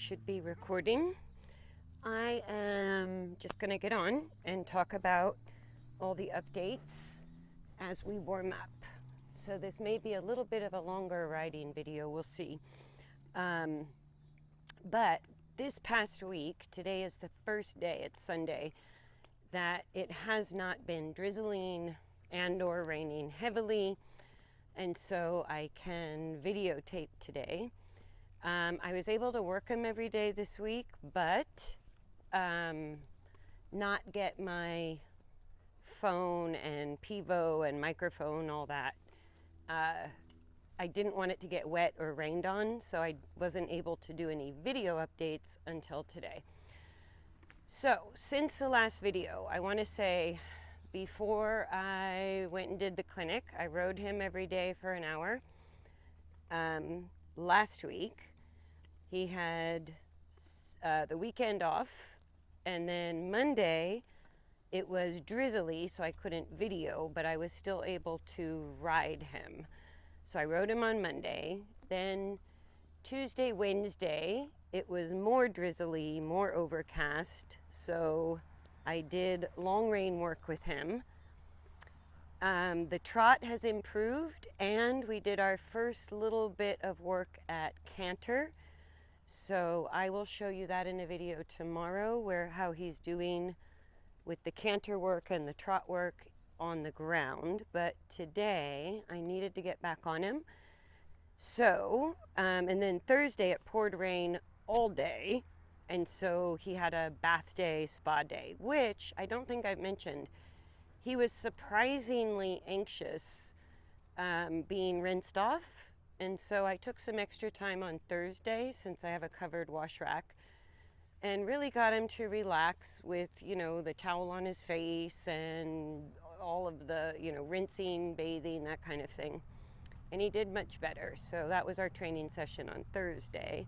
should be recording. I am just going to get on and talk about all the updates as we warm up. So this may be a little bit of a longer riding video, we'll see. But this past week, today is the first day, it's Sunday, that it has not been drizzling and or raining heavily, and so I can videotape today. I was able to work them every day this week, but not get my phone and Pivo and microphone, all that. I didn't want it to get wet or rained on, so I wasn't able to do any video updates until today. So, since the last video, I want to say, before I went and did the clinic, I rode him every day for an hour. Last week, he had the weekend off, and then Monday, it was drizzly, so I couldn't video, but I was still able to ride him. So I rode him on Monday. Then Tuesday, Wednesday, it was more drizzly, more overcast, so I did long rein work with him. The trot has improved, and we did our first little bit of work at canter. So I will show you that in a video tomorrow, how he's doing with the canter work and the trot work on the ground. But today I needed to get back on him. So, and then Thursday it poured rain all day, and so he had a bath day, spa day, which I don't think I've mentioned. He was surprisingly anxious being rinsed off, and so I took some extra time on Thursday, since I have a covered wash rack, and really got him to relax with, the towel on his face and all of the, rinsing, bathing, that kind of thing. And he did much better. So that was our training session on Thursday.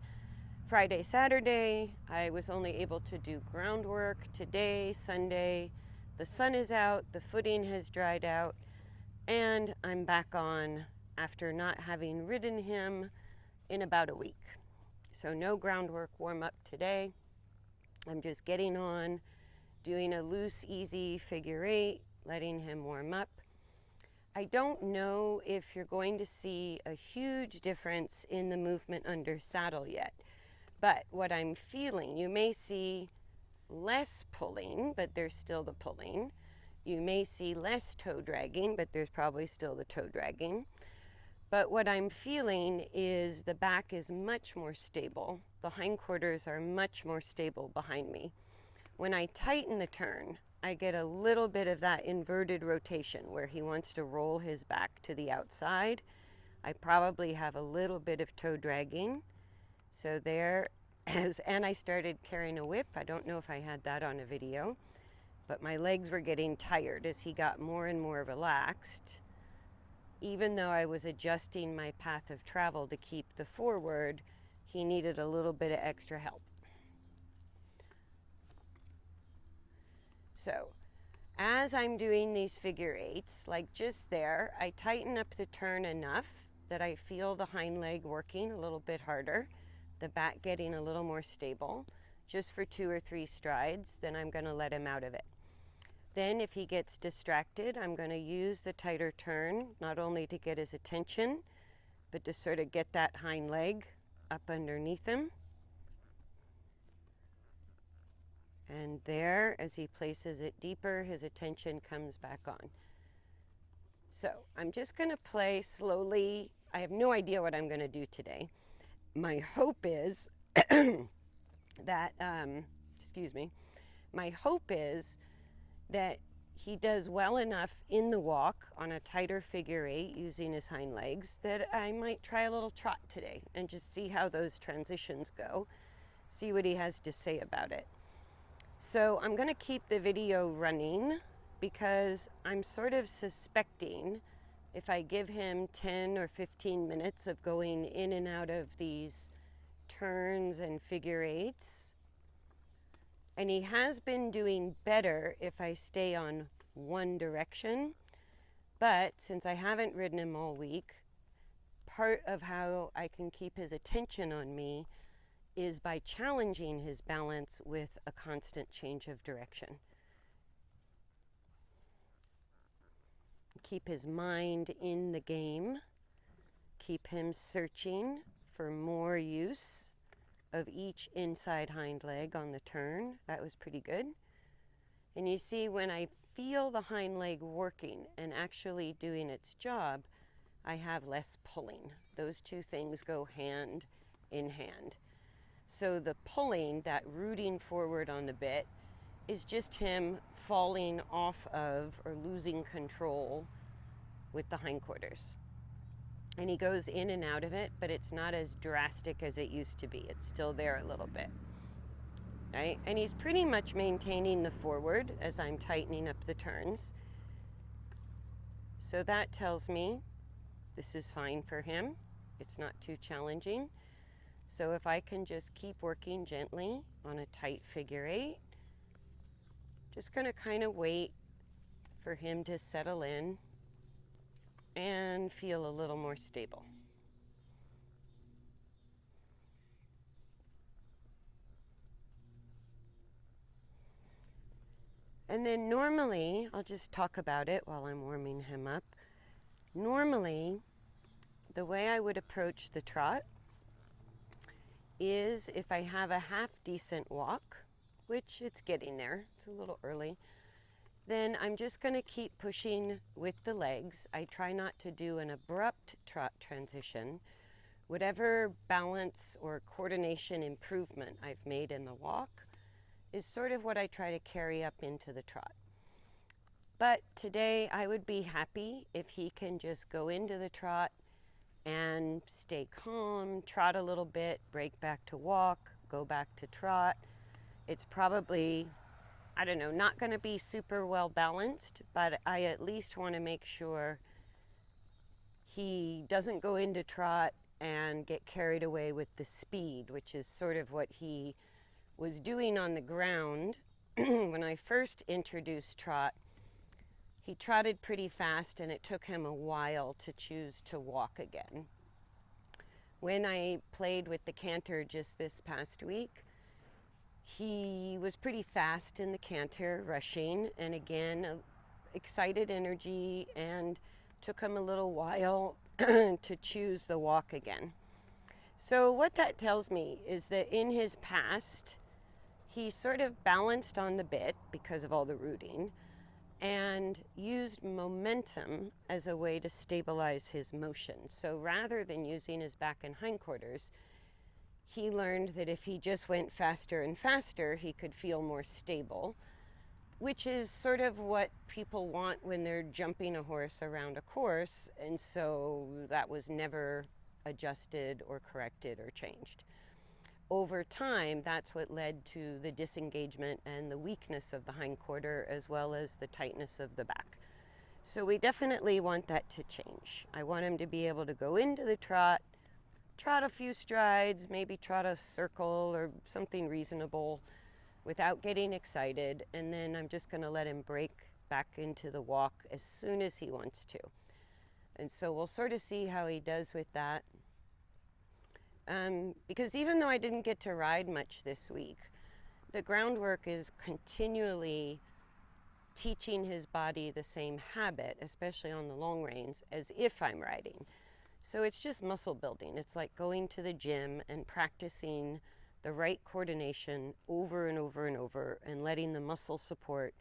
Friday, Saturday, I was only able to do groundwork. Today, Sunday, the sun is out, the footing has dried out, and I'm back on after not having ridden him in about a week. So no groundwork warm up today. I'm just getting on, doing a loose, easy figure eight, letting him warm up. I don't know if you're going to see a huge difference in the movement under saddle yet, but what I'm feeling, you may see less pulling, but there's still the pulling. You may see less toe dragging, but there's probably still the toe dragging. But what I'm feeling is the back is much more stable. The hindquarters are much more stable behind me. When I tighten the turn, I get a little bit of that inverted rotation where he wants to roll his back to the outside. I probably have a little bit of toe dragging. So and I started carrying a whip. I don't know if I had that on a video, but my legs were getting tired as he got more and more relaxed. Even though I was adjusting my path of travel to keep the forward, he needed a little bit of extra help. So, as I'm doing these figure eights, like just there, I tighten up the turn enough that I feel the hind leg working a little bit harder, the back getting a little more stable, just for 2 or 3 strides, then I'm going to let him out of it. Then if he gets distracted, I'm going to use the tighter turn, not only to get his attention, but to sort of get that hind leg up underneath him. And there, as he places it deeper, his attention comes back on. So I'm just going to play slowly. I have no idea what I'm going to do today. My hope is that, my hope is that he does well enough in the walk on a tighter figure eight using his hind legs that I might try a little trot today and just see how those transitions go, see what he has to say about it. So I'm going to keep the video running because I'm sort of suspecting if I give him 10 or 15 minutes of going in and out of these turns and figure eights, and he has been doing better if I stay on one direction, but since I haven't ridden him all week, part of how I can keep his attention on me is by challenging his balance with a constant change of direction. Keep his mind in the game. Keep him searching for more use of each inside hind leg on the turn. That was pretty good. And you see, when I feel the hind leg working and actually doing its job, I have less pulling. Those two things go hand in hand. So the pulling, that rooting forward on the bit, is just him falling off of or losing control with the hindquarters. And he goes in and out of it, but it's not as drastic as it used to be. It's still there a little bit. Right? And he's pretty much maintaining the forward as I'm tightening up the turns. So that tells me this is fine for him. It's not too challenging. So if I can just keep working gently on a tight figure 8, just going to kind of wait for him to settle in and feel a little more stable. And then normally, I'll just talk about it while I'm warming him up. Normally, the way I would approach the trot is if I have a half decent walk, which it's getting there, it's a little early, then I'm just going to keep pushing with the legs. I try not to do an abrupt trot transition. Whatever balance or coordination improvement I've made in the walk is sort of what I try to carry up into the trot. But today I would be happy if he can just go into the trot and stay calm, trot a little bit, break back to walk, go back to trot. It's probably, I don't know, not going to be super well balanced, but I at least want to make sure he doesn't go into trot and get carried away with the speed, which is sort of what he was doing on the ground. When I first introduced trot, he trotted pretty fast and it took him a while to choose to walk again. When I played with the canter just this past week, he was pretty fast in the canter, rushing, and again, excited energy, and took him a little while to choose the walk again. So what that tells me is that in his past, he sort of balanced on the bit because of all the rooting and used momentum as a way to stabilize his motion. So rather than using his back and hindquarters, he learned that if he just went faster and faster, he could feel more stable, which is sort of what people want when they're jumping a horse around a course, and so that was never adjusted or corrected or changed. Over time, that's what led to the disengagement and the weakness of the hindquarter, as well as the tightness of the back. So we definitely want that to change. I want him to be able to go into the trot, trot a few strides, maybe trot a circle or something reasonable without getting excited, and then I'm just going to let him break back into the walk as soon as he wants to. And so we'll sort of see how he does with that. Because even though I didn't get to ride much this week, the groundwork is continually teaching his body the same habit, especially on the long reins, as if I'm riding. So it's just muscle building. It's like going to the gym and practicing the right coordination over and over and over, and letting the muscle support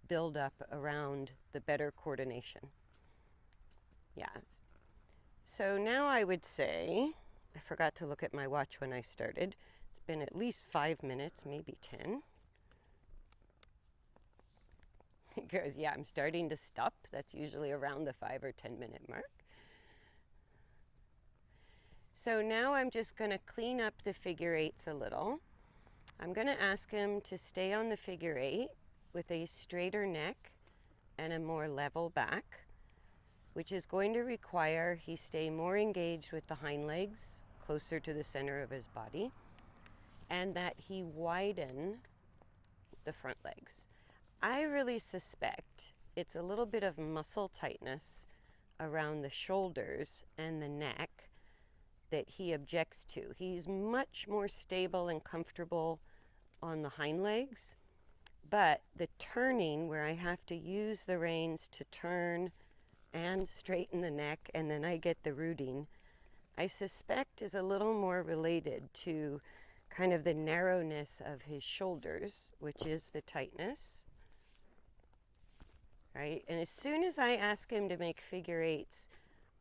build up around the better coordination. Yeah. So now I would say, I forgot to look at my watch when I started. It's been at least 5 minutes, maybe 10. Because, yeah, I'm starting to stop. That's usually around the 5 or 10 minute mark. So now I'm just going to clean up the figure 8s a little. I'm going to ask him to stay on the figure 8 with a straighter neck and a more level back, which is going to require he stay more engaged with the hind legs, closer to the center of his body, and that he widen the front legs. I really suspect it's a little bit of muscle tightness around the shoulders and the neck that he objects to. He's much more stable and comfortable on the hind legs, but the turning, where I have to use the reins to turn and straighten the neck, and then I get the rooting, I suspect is a little more related to kind of the narrowness of his shoulders, which is the tightness, right? And as soon as I ask him to make figure eights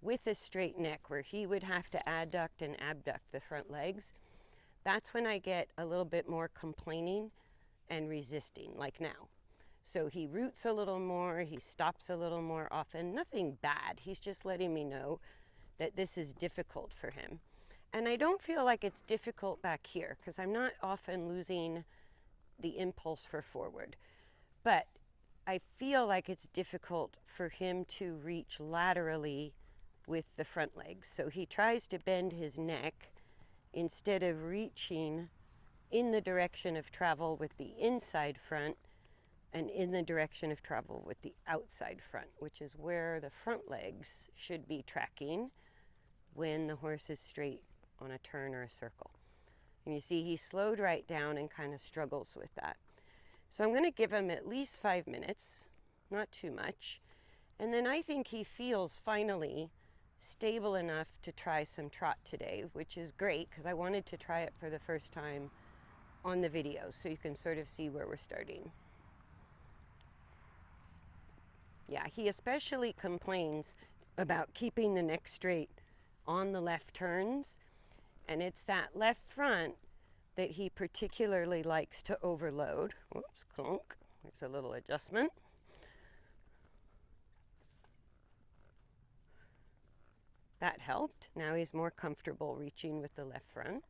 with a straight neck, where he would have to adduct and abduct the front legs, that's when I get a little bit more complaining and resisting, like now. So he roots a little more, he stops a little more often, nothing bad. He's just letting me know that this is difficult for him. And I don't feel like it's difficult back here, because I'm not often losing the impulse for forward. But I feel like it's difficult for him to reach laterally with the front legs. So he tries to bend his neck instead of reaching in the direction of travel with the inside front and in the direction of travel with the outside front, which is where the front legs should be tracking when the horse is straight on a turn or a circle. And you see he slowed right down and kind of struggles with that. So I'm going to give him at least 5 minutes, not too much. And then I think he feels finally stable enough to try some trot today, which is great because I wanted to try it for the first time on the video so you can sort of see where we're starting. Yeah, he especially complains about keeping the neck straight on the left turns, and it's that left front that he particularly likes to overload. Whoops, clunk. There's a little adjustment. That helped. Now he's more comfortable reaching with the left front.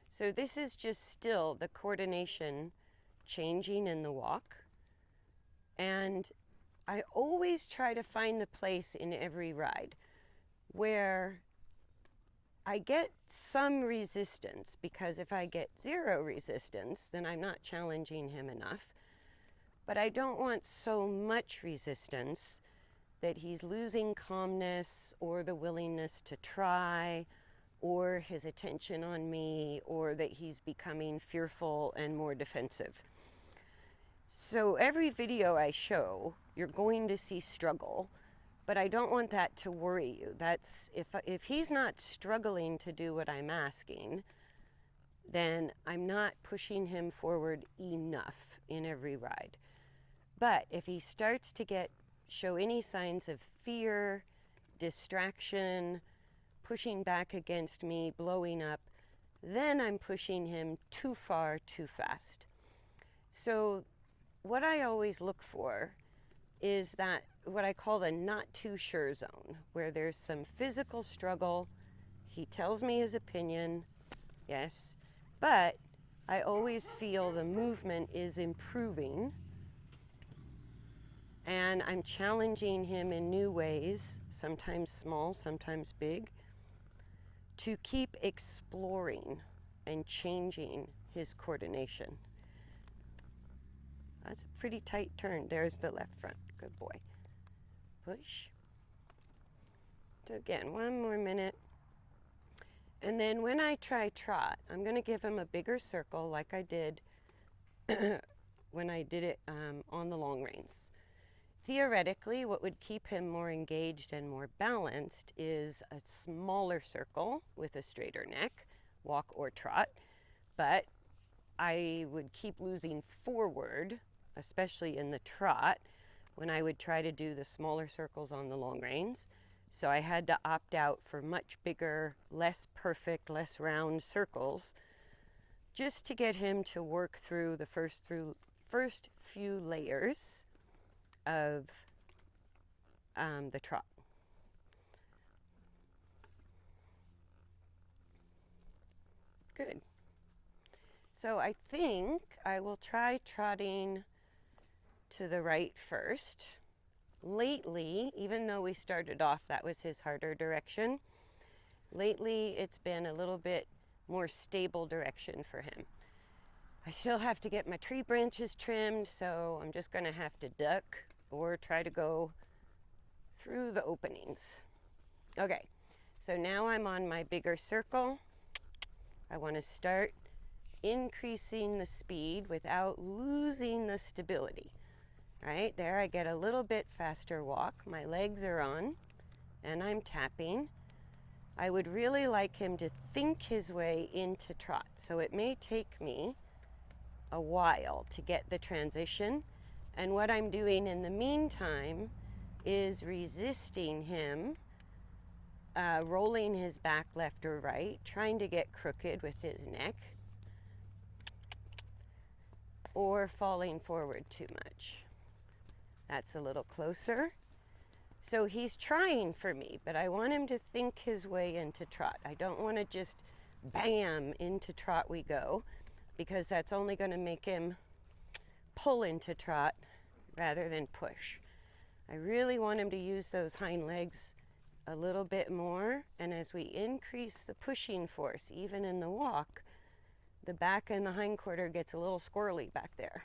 So this is just still the coordination changing in the walk. And I always try to find the place in every ride where I get some resistance, because if I get zero resistance, then I'm not challenging him enough. But I don't want so much resistance that he's losing calmness or the willingness to try or his attention on me, or that he's becoming fearful and more defensive. So every video I show, you're going to see struggle, but I don't want that to worry you. That's if he's not struggling to do what I'm asking, then I'm not pushing him forward enough in every ride. But if he starts to show any signs of fear, distraction, pushing back against me, blowing up, then I'm pushing him too far, too fast. So what I always look for is that what I call the not too sure zone, where there's some physical struggle. He tells me his opinion, yes, but I always feel the movement is improving and I'm challenging him in new ways, sometimes small, sometimes big, to keep exploring and changing his coordination. That's a pretty tight turn. There's the left front. Good boy. Push. So again, 1 more minute. And then when I try trot, I'm going to give him a bigger circle like I did when I did it on the long reins. Theoretically, what would keep him more engaged and more balanced is a smaller circle with a straighter neck, walk or trot, but I would keep losing forward, especially in the trot, when I would try to do the smaller circles on the long reins. So I had to opt out for much bigger, less perfect, less round circles, just to get him to work through the first few layers of the trot. Good. So I think I will try trotting to the right first. Lately, even though we started off, that was his harder direction, lately it's been a little bit more stable direction for him. I still have to get my tree branches trimmed, so I'm just going to have to duck or try to go through the openings. Okay, So now I'm on my bigger circle. I want to start increasing the speed without losing the stability. Right there, I get a little bit faster walk. My legs are on and I'm tapping. I would really like him to think his way into trot. So it may take me a while to get the transition. And what I'm doing in the meantime is resisting him, rolling his back left or right, trying to get crooked with his neck, or falling forward too much. That's a little closer. So he's trying for me, but I want him to think his way into trot. I don't want to just bam, into trot we go, because that's only going to make him pull into trot rather than push. I really want him to use those hind legs a little bit more, and as we increase the pushing force, even in the walk, the back and the hind quarter gets a little squirrely back there.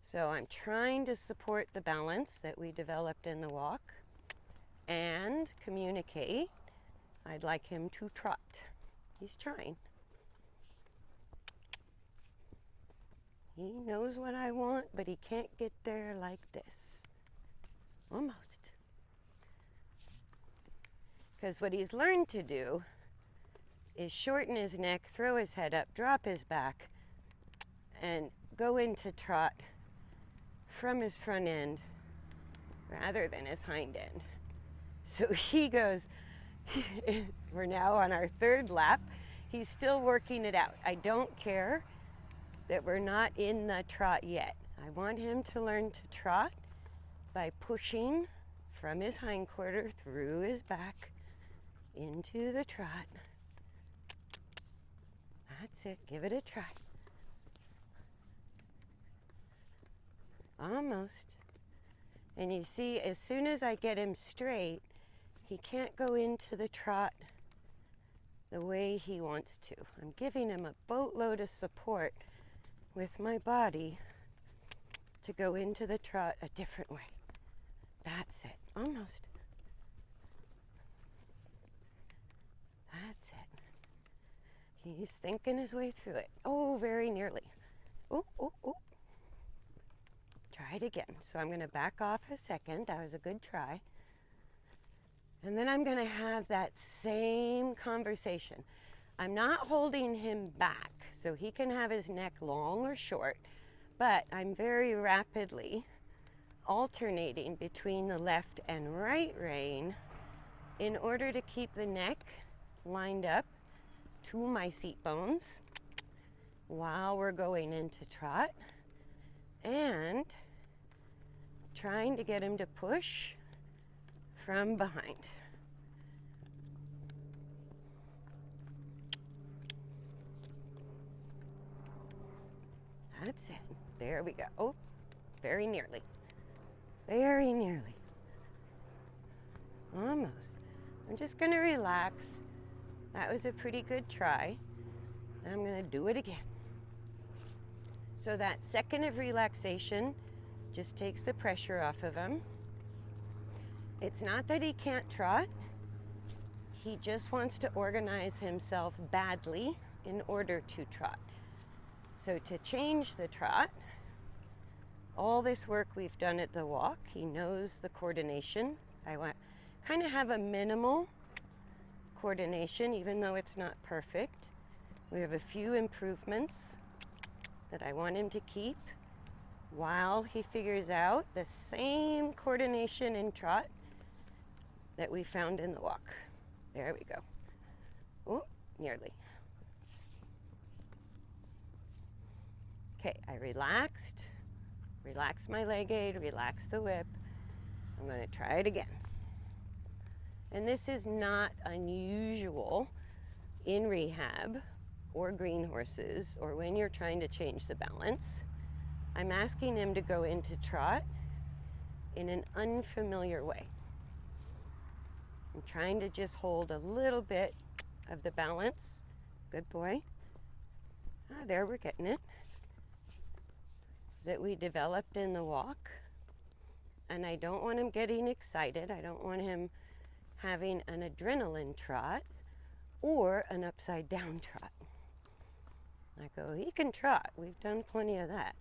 So I'm trying to support the balance that we developed in the walk and communicate. I'd like him to trot. He's trying. He knows what I want, but he can't get there like this. Almost. Because what he's learned to do is shorten his neck, throw his head up, drop his back, and go into trot from his front end rather than his hind end. So he goes, we're now on our third lap. He's still working it out. I don't care that we're not in the trot yet. I want him to learn to trot by pushing from his hind quarter through his back into the trot. That's it. Give it a try. Almost. And you see, as soon as I get him straight, he can't go into the trot the way he wants to. I'm giving him a boatload of support with my body to go into the trot a different way. That's it. Almost. That's it. He's thinking his way through it. Oh, very nearly. Oh, oh, oh. Try it again. So I'm going to back off a second. That was a good try. And then I'm going to have that same conversation. I'm not holding him back so he can have his neck long or short, but I'm very rapidly alternating between the left and right rein in order to keep the neck lined up to my seat bones while we're going into trot, and trying to get him to push from behind. That's it. There we go. Oh, very nearly. Very nearly. Almost. I'm just going to relax. That was a pretty good try. I'm going to do it again. So that second of relaxation just takes the pressure off of him. It's not that he can't trot. He just wants to organize himself badly in order to trot. So to change the trot, all this work we've done at the walk, he knows the coordination. I want kind of have a minimal coordination, even though it's not perfect. We have a few improvements that I want him to keep while he figures out the same coordination in trot that we found in the walk. There we go. Oh, nearly. Okay, I relaxed my leg aid, relaxed the whip. I'm going to try it again. And this is not unusual in rehab or green horses or when you're trying to change the balance. I'm asking him to go into trot in an unfamiliar way. I'm trying to just hold a little bit of the balance. Good boy. Ah, there, we're getting it. That we developed in the walk. And I don't want him getting excited. I don't want him having an adrenaline trot or an upside down trot. I go, he can trot. We've done plenty of that.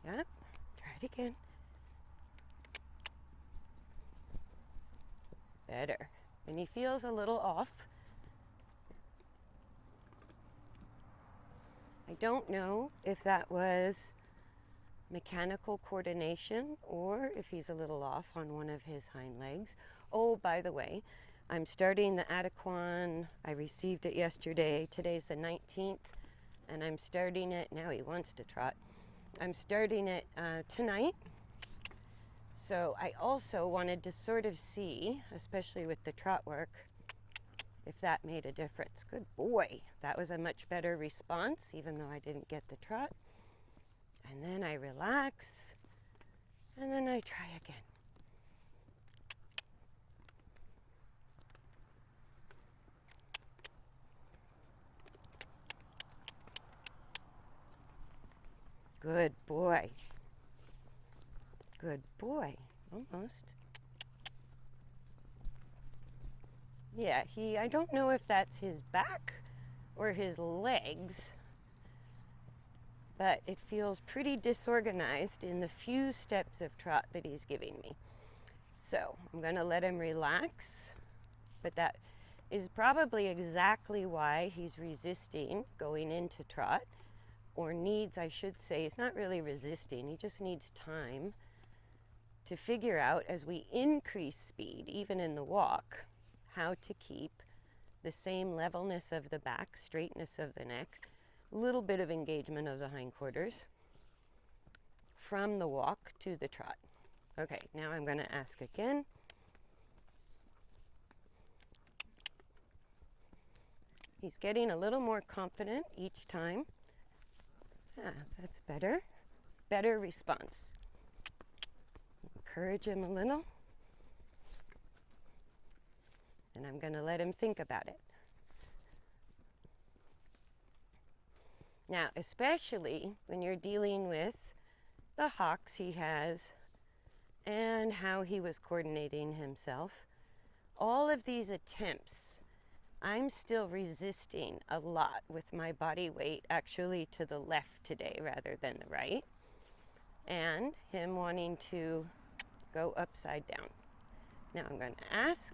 Yep, try it again. Better. And he feels a little off. I don't know if that was mechanical coordination or if he's a little off on one of his hind legs. Oh, by the way, I'm starting the Adequan. I received it yesterday. Today's the 19th, and I'm starting it. Now he wants to trot. I'm starting it tonight. So I also wanted to sort of see, especially with the trot work, if that made a difference. Good boy. That was a much better response, even though I didn't get the trot. And then I relax, and then I try again. Good boy. Good boy. Almost. Yeah, I don't know if that's his back or his legs, but it feels pretty disorganized in the few steps of trot that he's giving me. So I'm going to let him relax, but that is probably exactly why he's resisting going into trot, or needs, I should say. He's not really resisting, he just needs time to figure out, as we increase speed, even in the walk, how to keep the same levelness of the back, straightness of the neck, a little bit of engagement of the hindquarters from the walk to the trot. Okay, now I'm going to ask again. He's getting a little more confident each time. Ah, that's better. Better response. Encourage him a little. And I'm going to let him think about it. Now, especially when you're dealing with the hocks he has and how he was coordinating himself, all of these attempts, I'm still resisting a lot with my body weight actually to the left today rather than the right, and him wanting to go upside down. Now I'm going to ask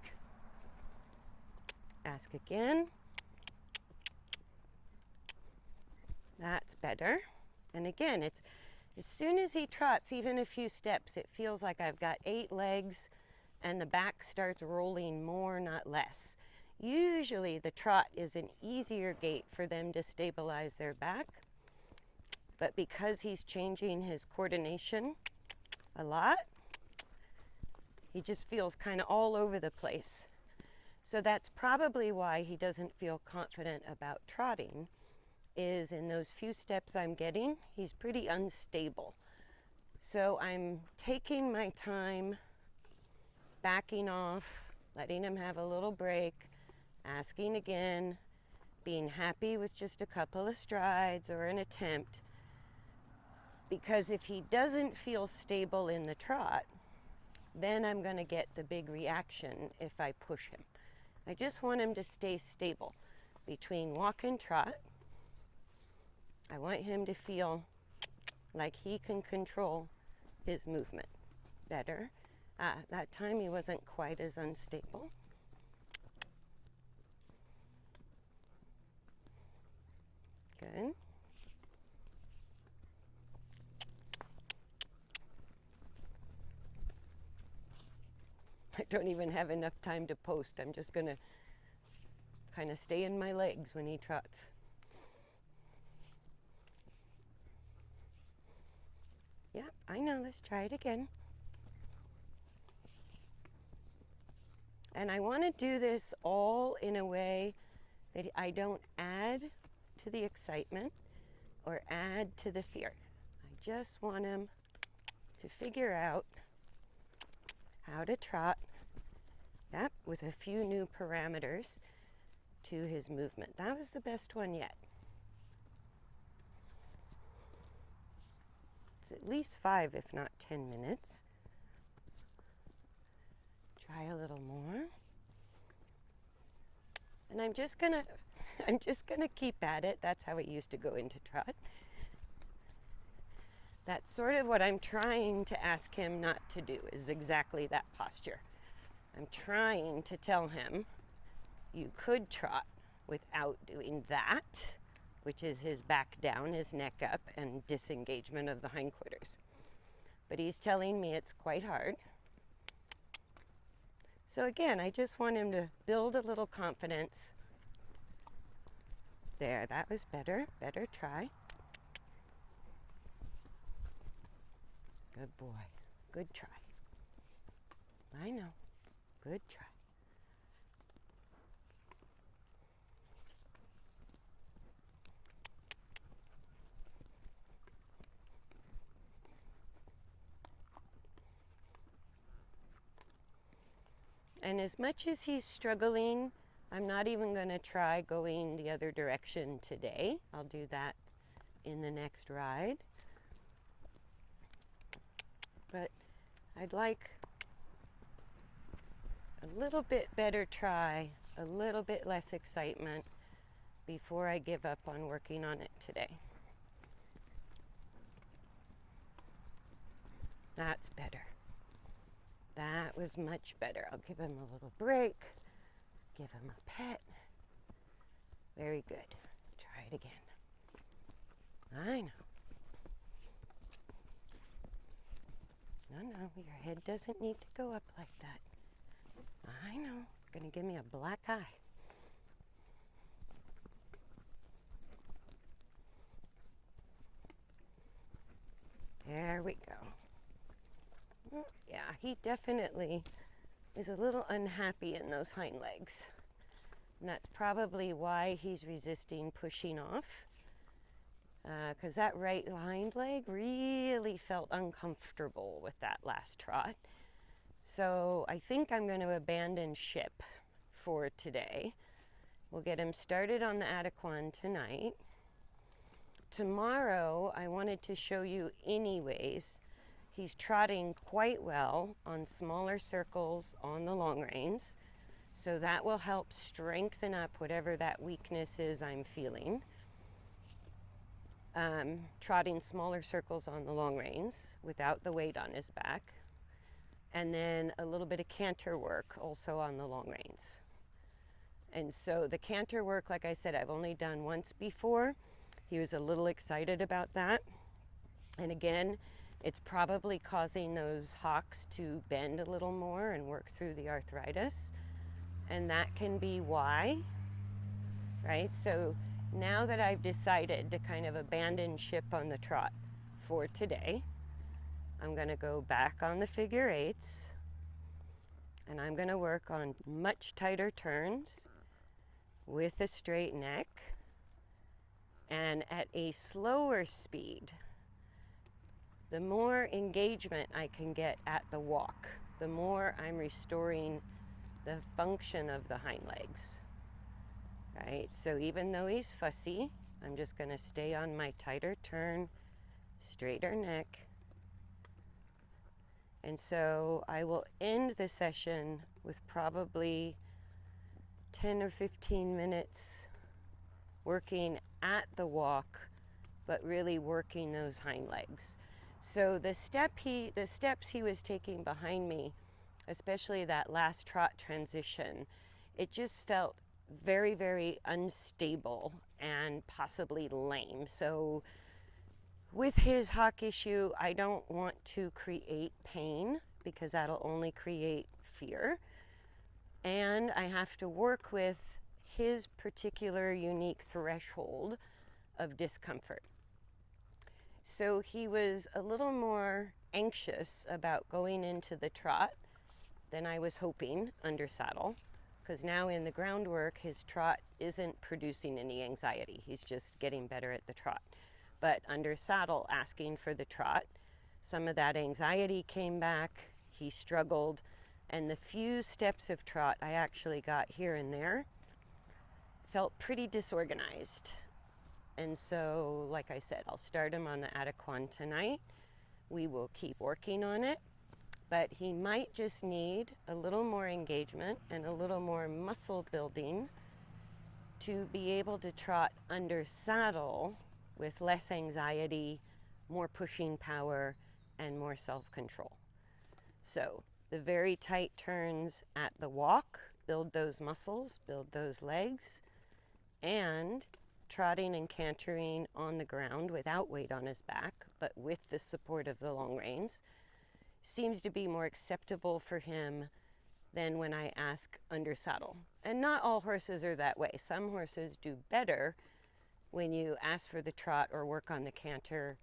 again. That's better. And again, it's as soon as he trots even a few steps, it feels like I've got 8 legs and the back starts rolling more, not less. Usually the trot is an easier gait for them to stabilize their back, but because he's changing his coordination a lot, he just feels kind of all over the place. So that's probably why he doesn't feel confident about trotting, is in those few steps I'm getting, he's pretty unstable. So I'm taking my time, backing off, letting him have a little break, asking again, being happy with just a couple of strides or an attempt. Because if he doesn't feel stable in the trot, then I'm going to get the big reaction if I push him. I just want him to stay stable between walk and trot. I want him to feel like he can control his movement better. That time he wasn't quite as unstable. Good. I don't even have enough time to post. I'm just going to kind of stay in my legs when he trots. Yeah, I know. Let's try it again. And I want to do this all in a way that I don't add to the excitement or add to the fear. I just want him to figure out how to trot, yep, with a few new parameters to his movement. That was the best one yet. It's at least 5, if not 10 minutes. Try a little more. And I'm just gonna keep at it. That's how it used to go into trot. That's sort of what I'm trying to ask him not to do, is exactly that posture. I'm trying to tell him you could trot without doing that, which is his back down, his neck up, and disengagement of the hindquarters. But he's telling me it's quite hard. So again, I just want him to build a little confidence. There, that was better. Better try. Good boy. Good try. I know. Good try. And as much as he's struggling, I'm not even going to try going the other direction today. I'll do that in the next ride. But I'd like a little bit better try, a little bit less excitement before I give up on working on it today. That's better. That was much better. I'll give him a little break, give him a pet. Very good. Try it again. I know. No, your head doesn't need to go up like that. I know. Gonna give me a black eye. There we go. Yeah, he definitely is a little unhappy in those hind legs. And that's probably why he's resisting pushing off. Because that right hind leg really felt uncomfortable with that last trot. So I think I'm going to abandon ship for today. We'll get him started on the Adequan tonight. Tomorrow, I wanted to show you anyways, he's trotting quite well on smaller circles on the long reins. So that will help strengthen up whatever that weakness is I'm feeling. Trotting smaller circles on the long reins without the weight on his back. And then a little bit of canter work also on the long reins. And so the canter work, like I said, I've only done once before. He was a little excited about that. And again, it's probably causing those hocks to bend a little more and work through the arthritis. And that can be why, right? So now that I've decided to kind of abandon ship on the trot for today, I'm going to go back on the figure eights, and I'm going to work on much tighter turns with a straight neck and at a slower speed. The more engagement I can get at the walk, the more I'm restoring the function of the hind legs. Right, so even though he's fussy, I'm just going to stay on my tighter turn, straighter neck. And so I will end the session with probably 10 or 15 minutes working at the walk, but really working those hind legs. So the steps he was taking behind me, especially that last trot transition, it just felt very, very unstable and possibly lame. So with his hock issue, I don't want to create pain because that'll only create fear. And I have to work with his particular unique threshold of discomfort. So he was a little more anxious about going into the trot than I was hoping under saddle, because now in the groundwork, his trot isn't producing any anxiety. He's just getting better at the trot. But under saddle, asking for the trot, some of that anxiety came back. He struggled. And the few steps of trot I actually got here and there felt pretty disorganized. And so, like I said, I'll start him on the Adequan tonight. We will keep working on it. but he might just need a little more engagement and a little more muscle building to be able to trot under saddle with less anxiety, more pushing power, and more self-control. So the very tight turns at the walk build those muscles, build those legs, and trotting and cantering on the ground without weight on his back, but with the support of the long reins, seems to be more acceptable for him than when I ask under saddle. And not all horses are that way. Some horses do better when you ask for the trot or work on the canter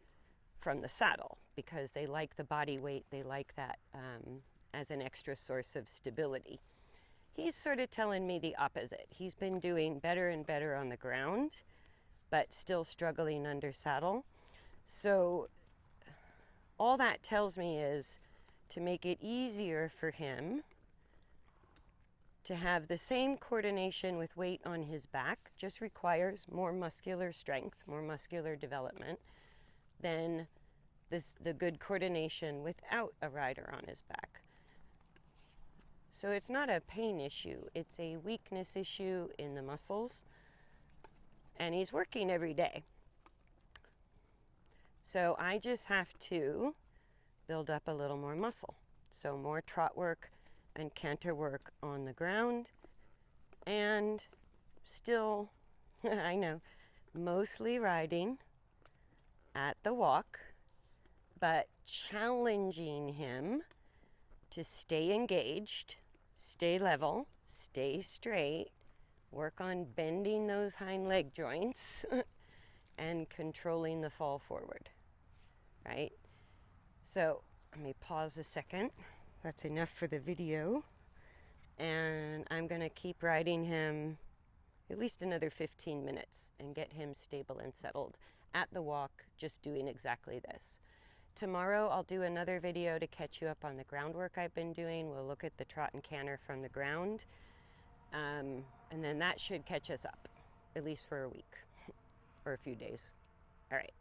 from the saddle because they like the body weight, they like that as an extra source of stability. He's sort of telling me the opposite. He's been doing better and better on the ground, but still struggling under saddle. So all that tells me is to make it easier for him to have the same coordination with weight on his back, just requires more muscular strength, more muscular development than the good coordination without a rider on his back. So it's not a pain issue, it's a weakness issue in the muscles, and he's working every day. So I just have to build up a little more muscle. So more trot work and canter work on the ground, and still, I know, mostly riding at the walk, but challenging him to stay engaged, stay level, stay straight, work on bending those hind leg joints and controlling the fall forward, right? So let me pause a second. That's enough for the video. And I'm gonna keep riding him at least another 15 minutes and get him stable and settled at the walk, just doing exactly this. Tomorrow I'll do another video to catch you up on the groundwork I've been doing. We'll look at the trot and canter from the ground. And then that should catch us up, at least for a week or a few days. All right.